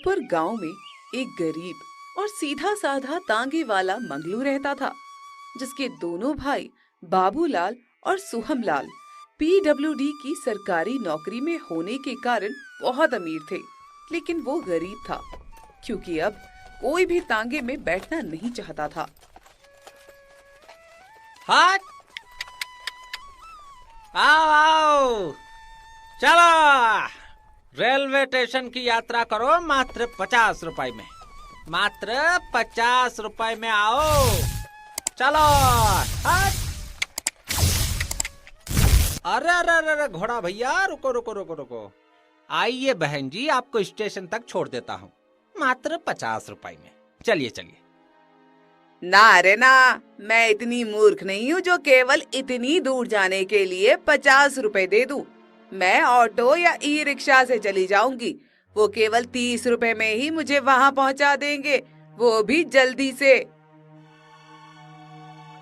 पर गांव में एक गरीब और सीधा साधा तांगे वाला मंगलू रहता था, जिसके दोनों भाई बाबूलाल और सोहमलाल पीडब्ल्यूडी की सरकारी नौकरी में होने के कारण बहुत अमीर थे। लेकिन वो गरीब था क्योंकि अब कोई भी तांगे में बैठना नहीं चाहता था। हट! आओ आओ, चलो रेलवे स्टेशन की यात्रा करो मात्र 50 रुपए में। मात्र 50 रुपए में आओ, चलो। हट! अरे अरे अरे अरे, घोड़ा भैया रुको रुको रुको रुको। आइए बहन जी, आपको स्टेशन तक छोड़ देता हूँ मात्र 50 रुपए में। चलिए चलिए। ना रे ना, मैं इतनी मूर्ख नहीं हूँ जो केवल इतनी दूर जाने के लिए 50 रुपए दे दूं। मैं ऑटो या ई रिक्शा से चली जाऊंगी। वो केवल 30 रुपए में ही मुझे वहाँ पहुँचा देंगे, वो भी जल्दी से।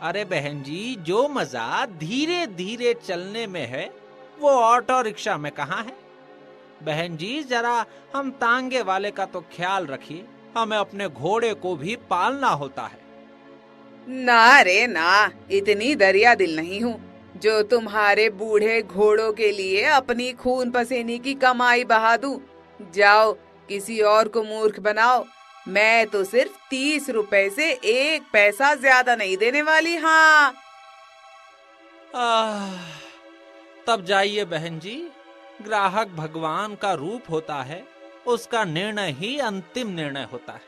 अरे बहन जी, जो मजा धीरे धीरे चलने में है वो ऑटो रिक्शा में कहाँ है। बहन जी, जरा हम तांगे वाले का तो ख्याल रखिए, हमें अपने घोड़े को भी पालना होता है। ना रे ना, इतनी दरिया दिल नहीं हूँ जो तुम्हारे बूढ़े घोड़ों के लिए अपनी खून पसीने की कमाई बहा दूं। जाओ किसी और को मूर्ख बनाओ। मैं तो सिर्फ 30 रुपए से 1 पैसा ज्यादा नहीं देने वाली। हाँ तब जाइए बहन जी, ग्राहक भगवान का रूप होता है, उसका निर्णय ही अंतिम निर्णय होता है।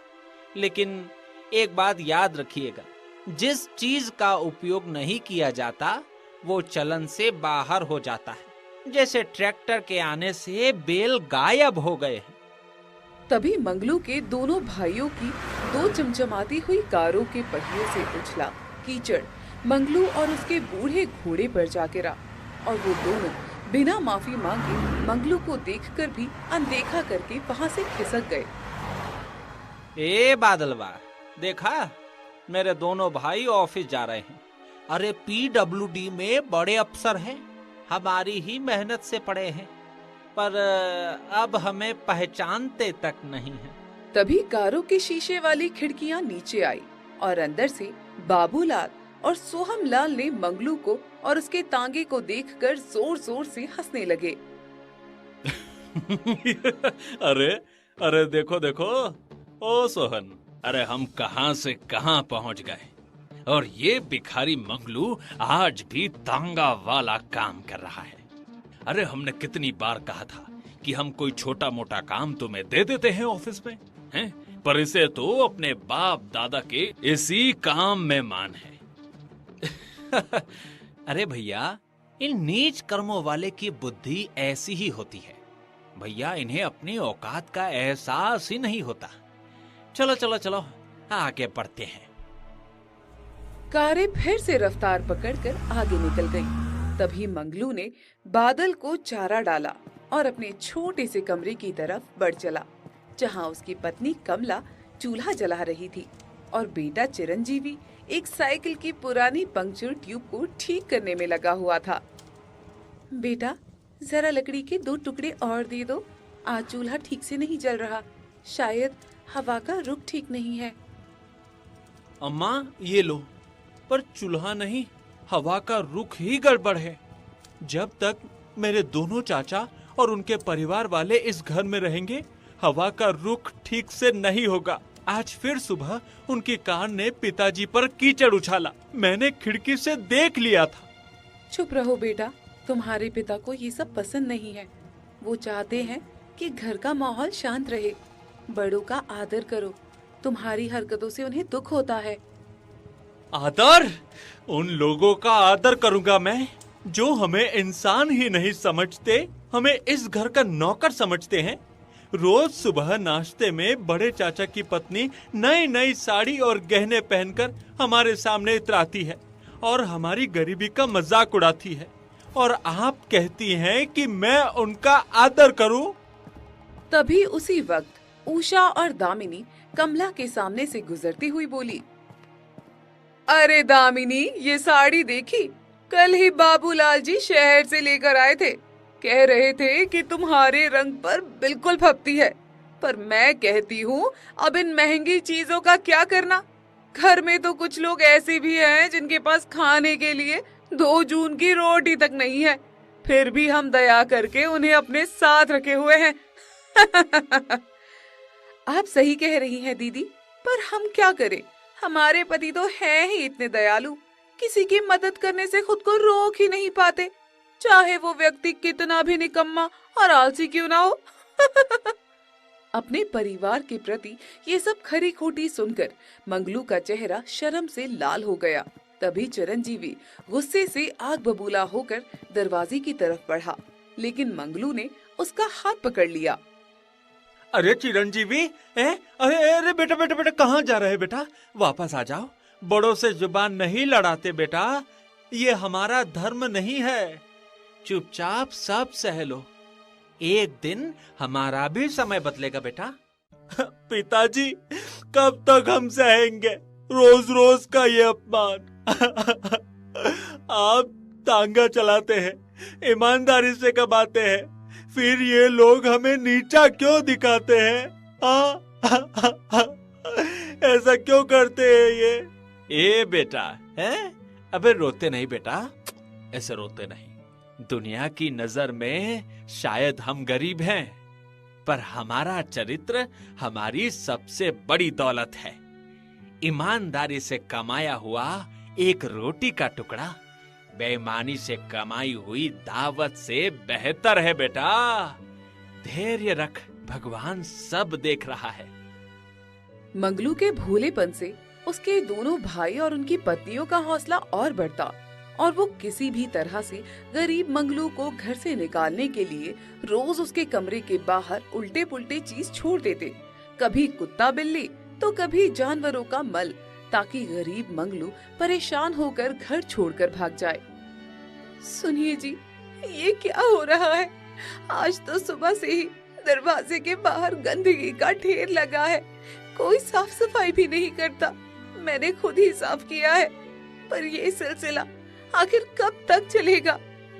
लेकिन एक बात याद रखिएगा, जिस चीज का उपयोग नहीं किया जाता वो चलन से बाहर हो जाता है। जैसे ट्रैक्टर के आने से बैल गायब हो गए हैं। तभी मंगलू के दोनों भाइयों की 2 चमचमाती हुई कारों के पहियों से उछला कीचड़ मंगलू और उसके बूढ़े घोड़े पर जा गिरा, और वो दोनों बिना माफी मांगे मंगलू को देखकर भी अनदेखा करके वहां से खिसक गए। ए बादलवा, देखा मेरे दोनों भाई ऑफिस जा रहे हैं। अरे पीडब्ल्यूडी में बड़े अफसर हैं, हमारी ही मेहनत से पढ़े हैं, पर अब हमें पहचानते तक नहीं है। तभी कारों के शीशे वाली खिड़कियां नीचे आई और अंदर से बाबूलाल और सोहमलाल ने मंगलू को और उसके तांगे को देखकर जोर जोर से हंसने लगे। अरे अरे, देखो देखो ओ सोहन, अरे हम कहां से कहां पहुंच गए, और ये भिखारी मंगलू आज भी तांगा वाला काम कर रहा है। अरे हमने कितनी बार कहा था कि हम कोई छोटा मोटा काम तुम्हें दे देते हैं ऑफिस में, हैं? पर इसे तो अपने बाप दादा के इसी काम में मान है। अरे भैया, इन नीच कर्मों वाले की बुद्धि ऐसी ही होती है भैया, इन्हें अपनी औकात का एहसास ही नहीं होता। चलो चलो चलो, आगे बढ़ते हैं। कारें फिर से रफ्तार पकड़कर आगे निकल गईं। तभी मंगलू ने बादल को चारा डाला और अपने छोटे से कमरे की तरफ बढ़ चला, जहां उसकी पत्नी कमला चूल्हा जला रही थी और बेटा चिरंजीवी एक साइकिल की पुरानी पंक्चर ट्यूब को ठीक करने में लगा हुआ था। बेटा, जरा लकड़ी के 2 टुकड़े और दे दो, आज चूल्हा ठीक से नहीं जल रहा, शायद हवा का रुख ठीक नहीं है। अम्मा ये लो, पर चूल्हा नहीं, हवा का रुख ही गड़बड़ है। जब तक मेरे दोनों चाचा और उनके परिवार वाले इस घर में रहेंगे, हवा का रुख ठीक से नहीं होगा। आज फिर सुबह उनकी कार ने पिताजी पर कीचड़ उछाला, मैंने खिड़की से देख लिया था। चुप रहो बेटा, तुम्हारे पिता को ये सब पसंद नहीं है। वो चाहते हैं कि घर का माहौल शांत रहे। बड़ों का आदर करो, तुम्हारी हरकतों से उन्हें दुख होता है। आदर? उन लोगों का आदर करूंगा मैं जो हमें इंसान ही नहीं समझते, हमें इस घर का नौकर समझते हैं। रोज सुबह नाश्ते में बड़े चाचा की पत्नी नई नई साड़ी और गहने पहनकर हमारे सामने इतराती है और हमारी गरीबी का मजाक उड़ाती है, और आप कहती हैं कि मैं उनका आदर करूं? तभी उसी वक्त उषा और दामिनी कमला के सामने से गुजरती हुई बोली, अरे दामिनी, ये साड़ी देखी? कल ही बाबूलाल जी शहर से लेकर आए थे। कह रहे थे कि तुम्हारे रंग पर बिल्कुल फबती है। पर मैं कहती हूँ अब इन महंगी चीजों का क्या करना। घर में तो कुछ लोग ऐसे भी हैं जिनके पास खाने के लिए 2 जून की रोटी तक नहीं है, फिर भी हम दया करके उन्हें अपने साथ रखे हुए हैं। आप सही कह रही हैं दीदी, पर हम क्या करें, हमारे पति तो हैं ही इतने दयालु, किसी की मदद करने से खुद को रोक ही नहीं पाते, चाहे वो व्यक्ति कितना भी निकम्मा और आलसी क्यों ना हो। अपने परिवार के प्रति ये सब खरी खोटी सुनकर मंगलू का चेहरा शर्म से लाल हो गया। तभी चिरंजीवी गुस्से से आग बबूला होकर दरवाजे की तरफ बढ़ा, लेकिन मंगलू ने उसका हाथ पकड़ लिया। अरे चिरंजीवी, अरे अरे बेटा बेटा बेटा, कहाँ जा रहे बेटा? वापस आ जाओ, बड़ों से जुबान नहीं लड़ाते बेटा, ये हमारा धर्म नहीं है। चुपचाप सब सह लो, एक दिन हमारा भी समय बदलेगा बेटा। पिताजी, कब तक हम सहेंगे रोज रोज का ये अपमान? आप तांगा चलाते हैं, ईमानदारी से कमाते हैं, फिर ये लोग हमें नीचा क्यों दिखाते हैं? ऐसा क्यों करते हैं ये? ए बेटा, हैं? अबे रोते नहीं बेटा, ऐसे रोते नहीं। दुनिया की नजर में शायद हम गरीब हैं, पर हमारा चरित्र हमारी सबसे बड़ी दौलत है। ईमानदारी से कमाया हुआ एक रोटी का टुकड़ा बेईमानी से कमाई हुई दावत से बेहतर है बेटा। धैर्य रख, भगवान सब देख रहा है। मंगलू के भोलेपन से उसके दोनों भाई और उनकी पत्नियों का हौसला और बढ़ता, और वो किसी भी तरह से गरीब मंगलू को घर से निकालने के लिए रोज उसके कमरे के बाहर उल्टे पुल्टे चीज छोड़ देते, कभी कुत्ता बिल्ली तो कभी जानवरों का मल, ताकि गरीब मंगलू परेशान होकर घर छोड़कर भाग जाए। सुनिए जी, ये क्या हो रहा है? आज तो सुबह से ही दरवाजे के बाहर गंदगी का ढेर लगा है, कोई साफ सफाई भी नहीं करता। मैंने खुद ही साफ किया है, पर ये सिलसिला आखिर कब तक चलेगा?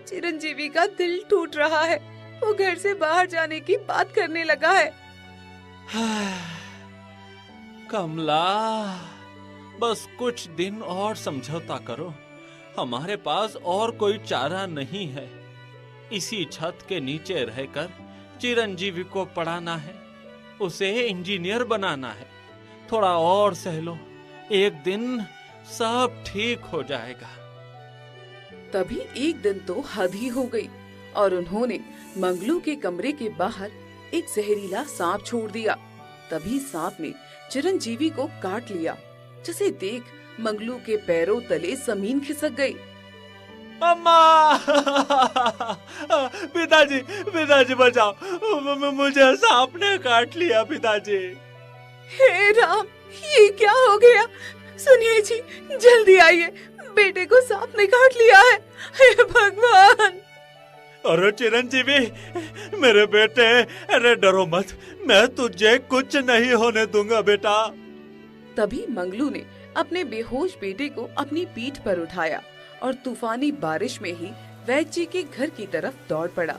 चिरंजीवी का दिल टूट रहा है, वो घर से बाहर जाने की बात करने लगा है। कमला, बस कुछ दिन और समझौता करो, हमारे पास और कोई चारा नहीं है। इसी छत के नीचे रहकर चिरंजीवी को पढ़ाना है, उसे इंजीनियर बनाना है। थोड़ा और सह लो, एक दिन सब ठीक हो जाएगा। तभी एक दिन तो हद ही हो गई और उन्होंने मंगलू के कमरे के बाहर एक जहरीला सांप छोड़ दिया। तभी सांप ने चिरंजीवी को काट लिया, जिसे देख मंगलू के पैरों तले जमीन खिसक गई। अम्मा! पिताजी, पिताजी बचाओ, मुझे सांप ने काट लिया पिताजी। हे राम, ये क्या हो गया? सुनिए जी, जल्दी आइए, बेटे को सांप ने काट लिया है। हे भगवान! अरे चिरंजीवी, मेरे बेटे, अरे डरो मत, मैं तुझे कुछ नहीं होने दूंगा बेटा। तभी मंगलू ने अपने बेहोश बेटे को अपनी पीठ पर उठाया और तूफानी बारिश में ही वैद्य जी के घर की तरफ दौड़ पड़ा।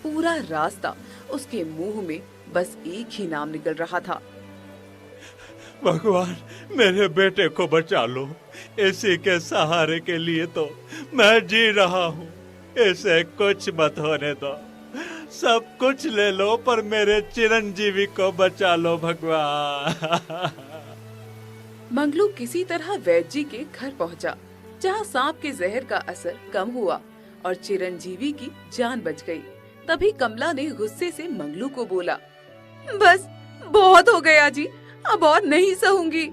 पूरा रास्ता उसके मुंह में बस एक ही नाम निकल रहा था, भगवान मेरे बेटे को बचा लो, इसी के सहारे के लिए तो मैं जी रहा हूँ, इसे कुछ मत होने दो, सब कुछ ले लो पर मेरे चिरंजीवी को बचा लो भगवान। मंगलू किसी तरह वैद्य जी के घर पहुंचा, जहां सांप के जहर का असर कम हुआ और चिरंजीवी की जान बच गई। तभी कमला ने गुस्से से मंगलू को बोला, बस बहुत हो गया जी, अब और नहीं सहूंगी,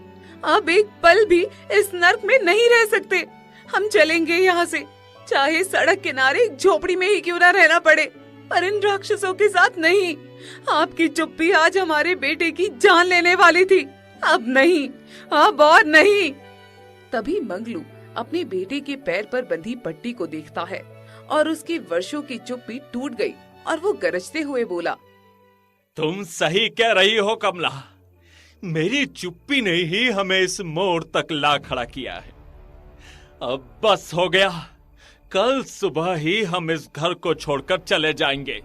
अब एक पल भी इस नर्क में नहीं रह सकते। हम चलेंगे यहाँ से, चाहे सड़क किनारे एक झोपड़ी में ही क्यों न रहना पड़े, पर इन राक्षसों के साथ नहीं। आपकी चुप्पी आज हमारे बेटे की जान लेने वाली थी, अब नहीं, अब और नहीं। तभी मंगलू अपने बेटे के पैर पर बंधी पट्टी को देखता है और उसकी वर्षों की चुप्पी टूट गई और वो गरजते हुए बोला, तुम सही कह रही हो कमला, मेरी चुप्पी ने ही हमें इस मोड़ तक ला खड़ा किया है। अब बस हो गया, कल सुबह ही हम इस घर को छोड़कर चले जाएंगे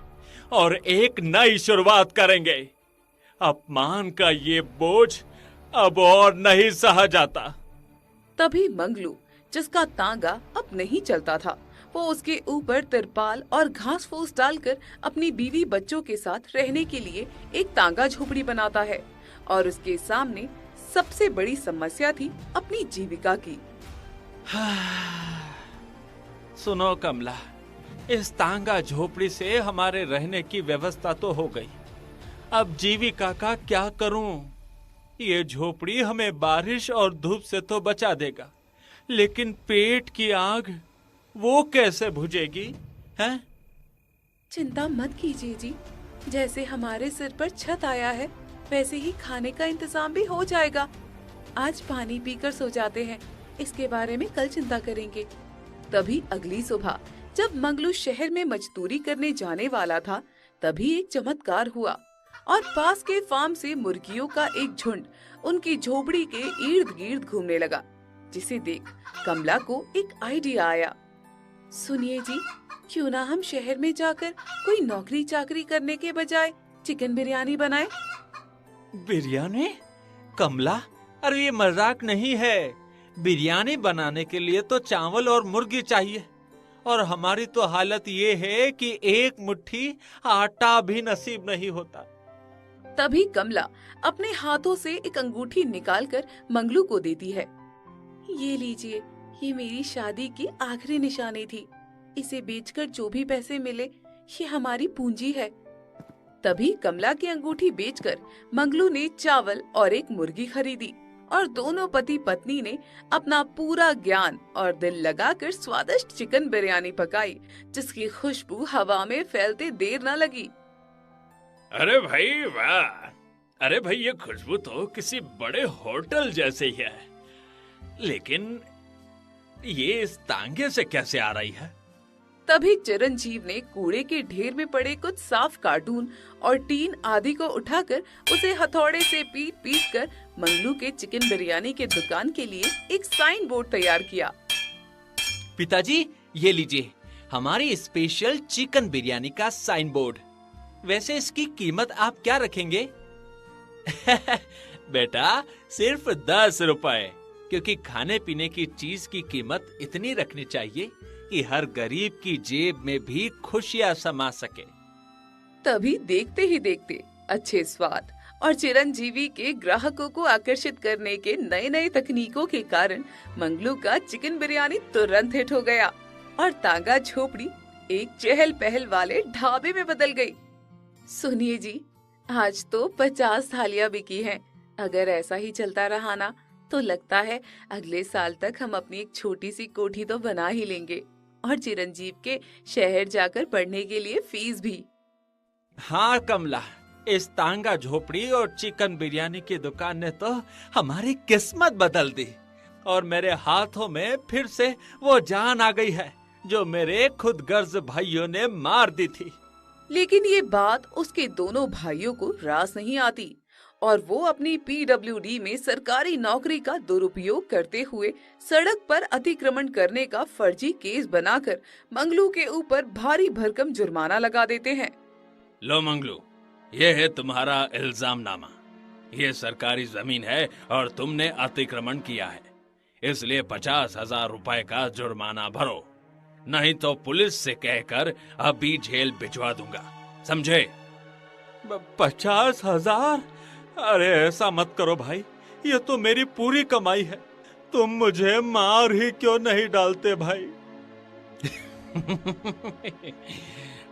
और एक नई शुरुआत करेंगे। अपमान का ये बोझ अब और नहीं सहा जाता। तभी मंगलू, जिसका तांगा अब नहीं चलता था, वो उसके ऊपर तिरपाल और घास फूस डालकर अपनी बीवी बच्चों के साथ रहने के लिए एक तांगा झोपड़ी बनाता है। और उसके सामने सबसे बड़ी समस्या थी अपनी जीविका की। सुनो कमला, इस तांगा झोपड़ी से हमारे रहने की व्यवस्था तो हो गई, अब जीविका का क्या करूं? ये झोपड़ी हमें बारिश और धूप से तो बचा देगा, लेकिन पेट की आग वो कैसे बुझेगी, हैं? चिंता मत कीजिए जी, जैसे हमारे सिर पर छत आया है वैसे ही खाने का इंतजाम भी हो जाएगा। आज पानी पीकर सो जाते हैं, इसके बारे में कल चिंता करेंगे। तभी अगली सुबह जब मंगलू शहर में मजदूरी करने जाने वाला था, तभी एक चमत्कार हुआ और पास के फार्म से मुर्गियों का एक झुंड उनकी झोपड़ी के इर्द गिर्द घूमने लगा, जिसे देख कमला को एक आइडिया आया। सुनिए जी, क्यों ना हम शहर में जाकर कोई नौकरी चाकरी करने के बजाय चिकन बिरयानी बनाए? बिरयानी? कमला, अरे ये मजाक नहीं है। बिरयानी बनाने के लिए तो चावल और मुर्गी चाहिए, और हमारी तो हालत ये है कि एक मुट्ठी आटा भी नसीब नहीं होता। तभी कमला अपने हाथों से एक अंगूठी निकालकर मंगलू को देती है। ये लीजिए, ये मेरी शादी की आखिरी निशानी थी। इसे बेचकर जो भी पैसे मिले, ये हमारी पूंजी है। तभी कमला की अंगूठी बेचकर मंगलू ने चावल और एक मुर्गी खरीदी और दोनों पति पत्नी ने अपना पूरा ज्ञान और दिल लगाकर स्वादिष्ट चिकन बिरयानी पकाई, जिसकी खुशबू हवा में फैलते देर न लगी। अरे भाई वाह! अरे भाई, ये खुशबू तो किसी बड़े होटल जैसे ही है। लेकिन ये इस तांगे से कैसे आ रही है? तभी चिरंजीव ने कूड़े के ढेर में पड़े कुछ साफ कार्टून और टीन आदि को उठाकर उसे हथौड़े से पीट पीट कर मंगलू के चिकन बिरयानी के दुकान के लिए एक साइन बोर्ड तैयार किया। पिताजी, ये लीजिए हमारी स्पेशल चिकन बिरयानी का साइन बोर्ड। वैसे इसकी कीमत आप क्या रखेंगे? बेटा, सिर्फ 10 रुपए। क्योंकि खाने पीने की चीज की कीमत इतनी रखनी चाहिए कि हर गरीब की जेब में भी खुशियां समा सके। तभी देखते ही देखते अच्छे स्वाद और चिरंजीवी के ग्राहकों को आकर्षित करने के नए नए तकनीकों के कारण मंगलू का चिकन बिरयानी तुरंत हिट हो गया और तांगा झोपड़ी एक चहल पहल वाले ढाबे में बदल गई। सुनिए जी, आज तो 50 थालियां बिकी हैं। अगर ऐसा ही चलता रहा ना, तो लगता है अगले साल तक हम अपनी एक छोटी सी कोठी तो बना ही लेंगे, और चिरंजीव के शहर जाकर पढ़ने के लिए फीस भी। हाँ कमला, इस तांगा झोपड़ी और चिकन बिरयानी की दुकान ने तो हमारी किस्मत बदल दी, और मेरे हाथों में फिर से वो जान आ गई है जो मेरे खुद गर्ज भाइयों ने मार दी थी। लेकिन ये बात उसके दोनों भाइयों को रास नहीं आती, और वो अपनी पीडब्ल्यूडी में सरकारी नौकरी का दुरुपयोग करते हुए सड़क पर अतिक्रमण करने का फर्जी केस बनाकर मंगलू के ऊपर भारी भरकम जुर्माना लगा देते हैं। लो मंगलू, ये है तुम्हारा इल्जामनामा। ये सरकारी जमीन है और तुमने अतिक्रमण किया है, इसलिए 50,000 रुपए का जुर्माना भरो, नहीं तो पुलिस से कहकर अभी जेल भिजवा दूंगा, समझे? 50,000? अरे ऐसा मत करो भाई, ये तो मेरी पूरी कमाई है। तुम मुझे मार ही क्यों नहीं डालते भाई?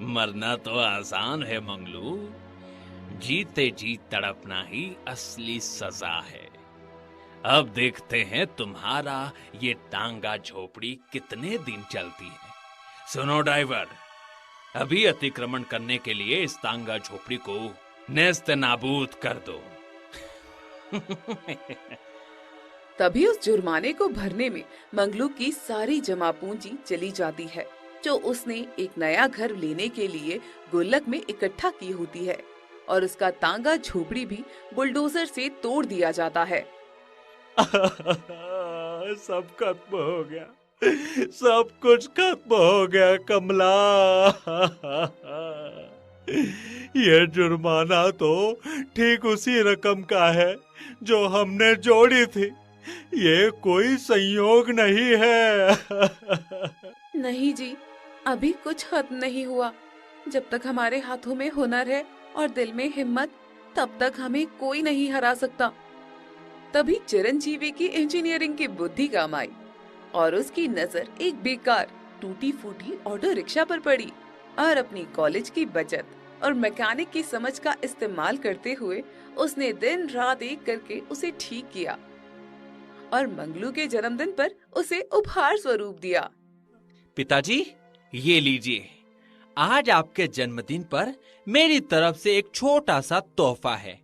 मरना तो आसान है मंगलू, जीते जी तड़पना ही असली सजा है। अब देखते हैं तुम्हारा ये टांगा झोपड़ी कितने दिन चलती है। सुनो ड्राइवर, अभी अतिक्रमण करने के लिए इस तांगा झोपड़ी को नेस्त नाबूद कर दो। तभी उस जुर्माने को भरने में मंगलू की सारी जमा पूंजी चली जाती है, जो उसने एक नया घर लेने के लिए गुल्लक में इकट्ठा की होती है, और उसका तांगा झोपड़ी भी बुलडोजर से तोड़ दिया जाता है। सब खत्म हो गया, सब कुछ खत्म हो गया कमला। ये जुर्माना तो ठीक उसी रकम का है जो हमने जोड़ी थी। ये कोई संयोग नहीं है। नहीं जी, अभी कुछ खत्म नहीं हुआ। जब तक हमारे हाथों में हुनर है और दिल में हिम्मत, तब तक हमें कोई नहीं हरा सकता। तभी चिरंजीवी की इंजीनियरिंग की बुद्धि काम आई और उसकी नजर एक बेकार टूटी फूटी ऑटो रिक्शा पर पड़ी और अपनी कॉलेज की बचत और मैकेनिक की समझ का इस्तेमाल करते हुए उसने दिन रात एक करके उसे ठीक किया और मंगलू के जन्मदिन पर उसे उपहार स्वरूप दिया। पिताजी, ये लीजिए, आज आपके जन्मदिन पर मेरी तरफ से एक छोटा सा तोहफा है।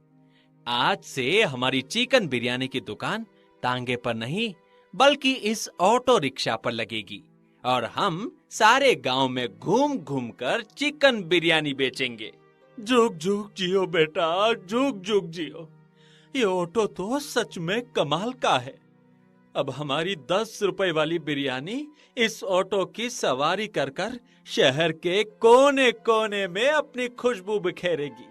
आज से हमारी चिकन बिरयानी की दुकान टांगे पर नहीं बल्कि इस ऑटो रिक्शा पर लगेगी और हम सारे गांव में घूम घूम कर चिकन बिरयानी बेचेंगे। जुग जुग जियो बेटा, जुग जुग जियो। ये ऑटो तो सच में कमाल का है। अब हमारी 10 रुपए वाली बिरयानी इस ऑटो की सवारी कर कर शहर के कोने कोने में अपनी खुशबू बिखेरेगी।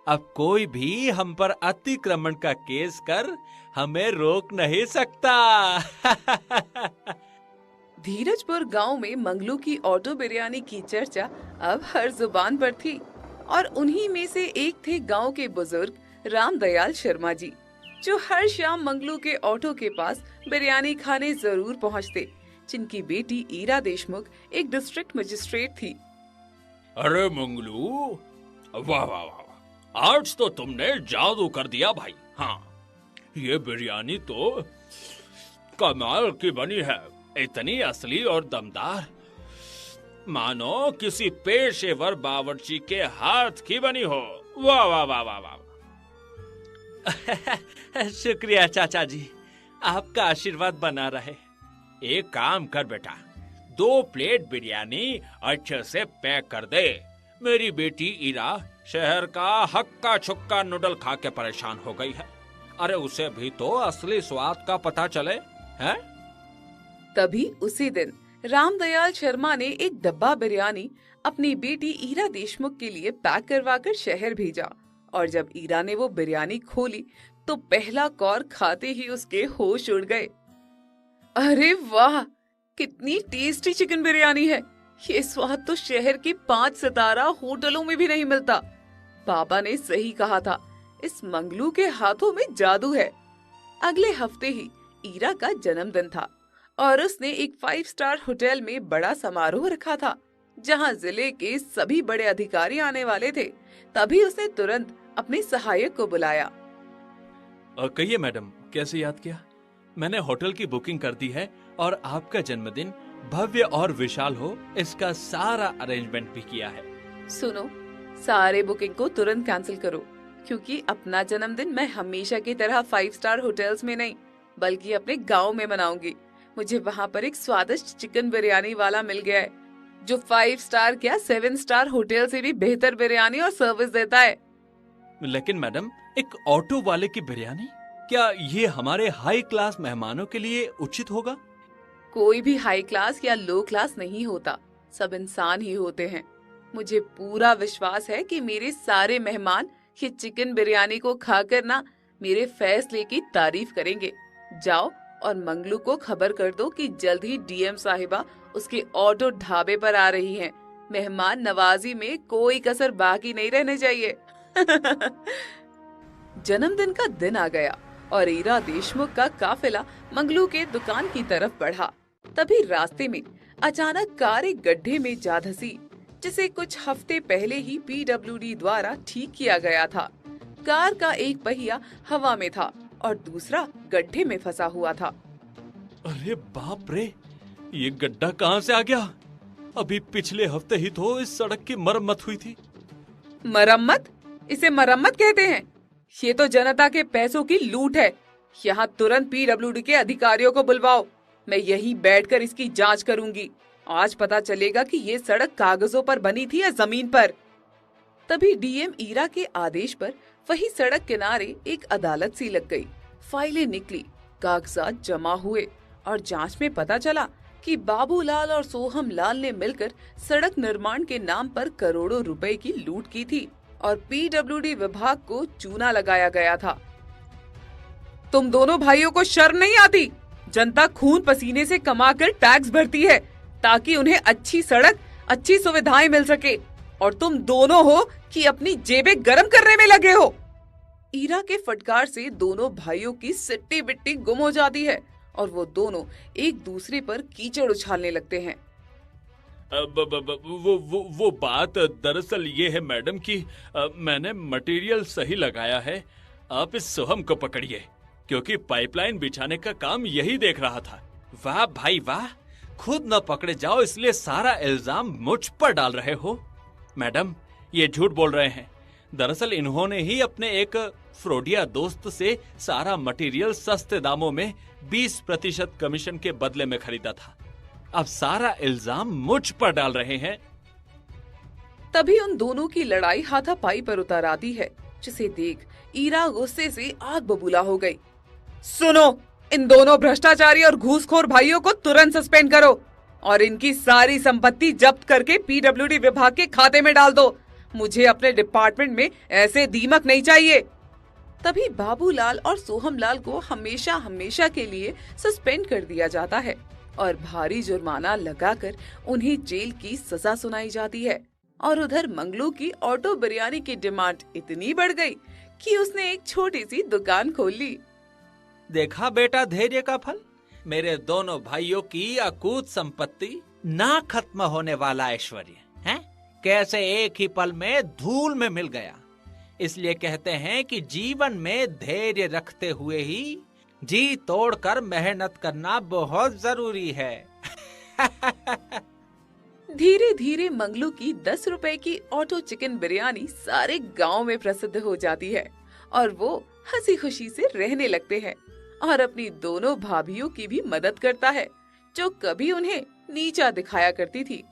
अब कोई भी हम पर अतिक्रमण का केस कर हमें रोक नहीं सकता। धीरजपुर गांव में मंगलू की ऑटो बिरयानी की चर्चा अब हर जुबान पर थी और उन्हीं में से एक थे गांव के बुजुर्ग रामदयाल शर्मा जी, जो हर शाम मंगलू के ऑटो के पास बिरयानी खाने जरूर पहुंचते, जिनकी बेटी ईरा देशमुख एक डिस्ट्रिक्ट मजिस्ट्रेट थी। अरे मंगलू, वाह वाह वाह, आज तो तुमने जादू कर दिया भाई। हाँ, ये बिरयानी तो कमाल की बनी है, इतनी असली और दमदार, मानो किसी पेशेवर बावर्ची के हाथ की बनी हो। वाह वाह वाह वाह वाह। शुक्रिया चाचा जी, आपका आशीर्वाद बना रहे। एक काम कर बेटा, 2 प्लेट बिरयानी अच्छे से पैक कर दे। मेरी बेटी ईरा शहर का हक्का छुक्का नूडल खा के परेशान हो गई है। अरे उसे भी तो असली स्वाद का पता चले, हैं? तभी उसी दिन रामदयाल शर्मा ने एक डब्बा बिरयानी अपनी बेटी ईरा देशमुख के लिए पैक करवाकर शहर भेजा और जब ईरा ने वो बिरयानी खोली तो पहला कौर खाते ही उसके होश उड़ गए। अरे वाह, कितनी टेस्टी चिकन बिरयानी है। ये स्वाद तो शहर के 5 सितारा होटलों में भी नहीं मिलता। पापा ने सही कहा था, इस मंगलू के हाथों में जादू है। अगले हफ्ते ही ईरा का जन्मदिन था और उसने एक 5 स्टार होटल में बड़ा समारोह रखा था, जहां जिले के सभी बड़े अधिकारी आने वाले थे। तभी उसने तुरंत अपने सहायक को बुलाया। कहिए मैडम, कैसे याद किया? मैंने होटल की बुकिंग कर दी है और आपका जन्मदिन भव्य और विशाल हो, इसका सारा अरेंजमेंट भी किया है। सुनो, सारे बुकिंग को तुरंत कैंसिल करो, क्योंकि अपना जन्मदिन मैं हमेशा की तरह 5 स्टार होटल्स में नहीं बल्कि अपने गांव में मनाऊंगी। मुझे वहाँ पर एक स्वादिष्ट चिकन बिरयानी वाला मिल गया है, जो 5 स्टार क्या 7 स्टार होटल से भी बेहतर बिरयानी और सर्विस देता है। लेकिन मैडम, एक ऑटो वाले की बिरयानी, क्या ये हमारे हाई क्लास मेहमानों के लिए उचित होगा? कोई भी हाई क्लास या लो क्लास नहीं होता, सब इंसान ही होते हैं। मुझे पूरा विश्वास है कि मेरे सारे मेहमान ये चिकन बिरयानी को खाकर ना मेरे फैसले की तारीफ करेंगे। जाओ और मंगलू को खबर कर दो कि जल्द ही डीएम साहिबा उसके ऑटो ढाबे पर आ रही हैं। मेहमान नवाजी में कोई कसर बाकी नहीं रहने चाहिए। जन्मदिन का दिन आ गया और ईरा देशमुख का काफिला मंगलू के दुकान की तरफ बढ़ा। तभी रास्ते में अचानक कार एक गड्ढे में जा धंसी, जिसे कुछ हफ्ते पहले ही पीडब्ल्यूडी द्वारा ठीक किया गया था। कार का एक पहिया हवा में था और दूसरा गड्ढे में फंसा हुआ था। अरे बाप रे, ये गड्ढा कहाँ से आ गया? अभी पिछले हफ्ते ही तो इस सड़क की मरम्मत हुई थी। मरम्मत? इसे मरम्मत कहते हैं? ये तो जनता के पैसों की लूट है। यहाँ तुरंत पीडब्ल्यूडी के अधिकारियों को बुलवाओ। मैं यहीं बैठकर इसकी जांच करूंगी। आज पता चलेगा कि ये सड़क कागजों पर बनी थी या जमीन पर। तभी डीएम ईरा के आदेश पर वही सड़क किनारे एक अदालत सी लग गई। फाइलें निकली, कागजात जमा हुए और जांच में पता चला कि बाबूलाल और सोहम लाल ने मिलकर सड़क निर्माण के नाम पर करोड़ों रुपए की लूट की थी और पीडब्ल्यूडी विभाग को चूना लगाया गया था। तुम दोनों भाइयों को शर्म नहीं आती? जनता खून पसीने से कमाकर टैक्स भरती है ताकि उन्हें अच्छी सड़क, अच्छी सुविधाएं मिल सके, और तुम दोनों हो कि अपनी जेबें गरम करने में लगे हो। ईरा के फटकार से दोनों भाइयों की सिट्टी बिट्टी गुम हो जाती है और वो दोनों एक दूसरे पर कीचड़ उछालने लगते हैं। वो बात दरअसल ये है मैडम कि मैंने मटेरियल सही लगाया है। आप इस सोहम को पकड़िए, क्योंकि पाइपलाइन बिछाने का काम यही देख रहा था। वाह भाई वाह, खुद न पकड़े जाओ इसलिए सारा इल्जाम मुझ पर डाल रहे हो। मैडम, ये झूठ बोल रहे हैं। दरअसल इन्होंने ही अपने एक फ्रोडिया दोस्त से सारा मटेरियल सस्ते दामों में 20% कमीशन के बदले में खरीदा था। अब सारा इल्जाम मुझ पर डाल रहे हैं। तभी उन दोनों की लड़ाई हाथापाई पर उतर आती है, जिसे देख ईरा गुस्से से आग बबूला हो गई। सुनो, इन दोनों भ्रष्टाचारी और घूसखोर भाइयों को तुरंत सस्पेंड करो और इनकी सारी संपत्ति जब्त करके पीडब्ल्यूडी विभाग के खाते में डाल दो। मुझे अपने डिपार्टमेंट में ऐसे दीमक नहीं चाहिए। तभी बाबूलाल और सोहमलाल को हमेशा हमेशा के लिए सस्पेंड कर दिया जाता है और भारी जुर्माना लगाकर उन्हें जेल की सजा सुनाई जाती है। और उधर मंगलू की ऑटो बिरयानी की डिमांड इतनी बढ़ गई कि उसने एक छोटी सी दुकान खोल ली। देखा बेटा धैर्य का फल। मेरे दोनों भाइयों की अकूत संपत्ति, ना खत्म होने वाला ऐश्वर्य है, कैसे एक ही पल में धूल में मिल गया। इसलिए कहते हैं कि जीवन में धैर्य रखते हुए ही जी तोड़कर मेहनत करना बहुत जरूरी है। धीरे धीरे मंगलू की 10 रुपए की ऑटो चिकन बिरयानी सारे गांव में प्रसिद्ध हो जाती है और वो हंसी खुशी से रहने लगते हैं और अपनी दोनों भाभियों की भी मदद करता है, जो कभी उन्हें नीचा दिखाया करती थी।